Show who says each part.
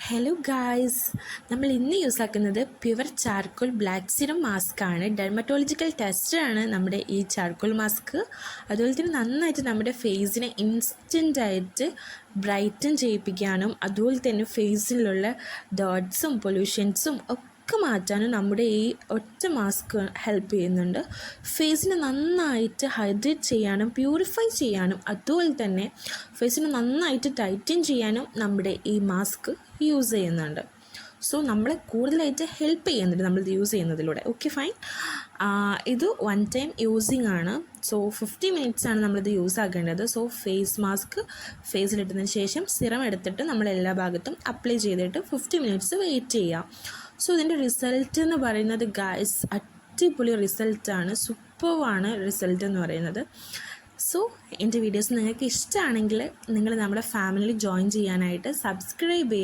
Speaker 1: Hello guys, നമ്മൾ ഇന്ന് use ആക്കുന്നത് pure charcoal black serum mask ആണ്. ഡെർമറ്റോളജിക്കൽ ടെസ്റ്റാണ് നമ്മുടെ ഈ ചാർക്കോൾ മാസ്ക്. അതുപോലെ തന്നെ നന്നായിട്ട് നമ്മുടെ ഫേസിനെ ഇൻസ്റ്റൻ്റായിട്ട് ബ്രൈറ്റൻ ചെയ്യിപ്പിക്കാനും അതുപോലെ തന്നെ ഫേസിലുള്ള ഡോട്ട്സും പൊല്യൂഷൻസും ഒക്കെ മാറ്റാനും നമ്മുടെ ഈ ഒറ്റ മാസ്ക് ഹെൽപ്പ് ചെയ്യുന്നുണ്ട്. ഫേസിനെ നന്നായിട്ട് ഹൈഡ്രേറ്റ് ചെയ്യാനും പ്യൂരിഫൈ ചെയ്യാനും അതുപോലെ തന്നെ ഫേസിനെ നന്നായിട്ട് ടൈറ്റൻ ചെയ്യാനും നമ്മുടെ ഈ മാസ്ക് യൂസ് ചെയ്യുന്നുണ്ട്. സോ നമ്മളെ കൂടുതലായിട്ട് ഹെൽപ്പ് ചെയ്യുന്നുണ്ട് നമ്മളിത് യൂസ് ചെയ്യുന്നതിലൂടെ. Okay fine. ഇത് വൺ ടൈം യൂസിങ് ആണ്. സോ 50 മിനിറ്റ്സ് ആണ് നമ്മളിത് യൂസ് ആക്കേണ്ടത്. സോ ഫേസ് മാസ്ക് ഫേസിലിട്ടതിന് ശേഷം സിറം എടുത്തിട്ട് നമ്മൾ എല്ലാ ഭാഗത്തും അപ്ലൈ ചെയ്തിട്ട് 50 മിനിറ്റ്സ് വെയിറ്റ് ചെയ്യാം. സോ ഇതിൻ്റെ റിസൾട്ട് എന്ന് പറയുന്നത് ഗായ്സ് അടിപൊളി റിസൾട്ടാണ്, സൂപ്പറാണ് റിസൾട്ട് എന്ന് പറയുന്നത്. സോ എൻ്റെ വീഡിയോസ് നിങ്ങൾക്ക് ഇഷ്ടമാണെങ്കിൽ നിങ്ങൾ നമ്മുടെ ഫാമിലി ജോയിൻ ചെയ്യാനായിട്ട് സബ്സ്ക്രൈബ് ചെയ്യുക.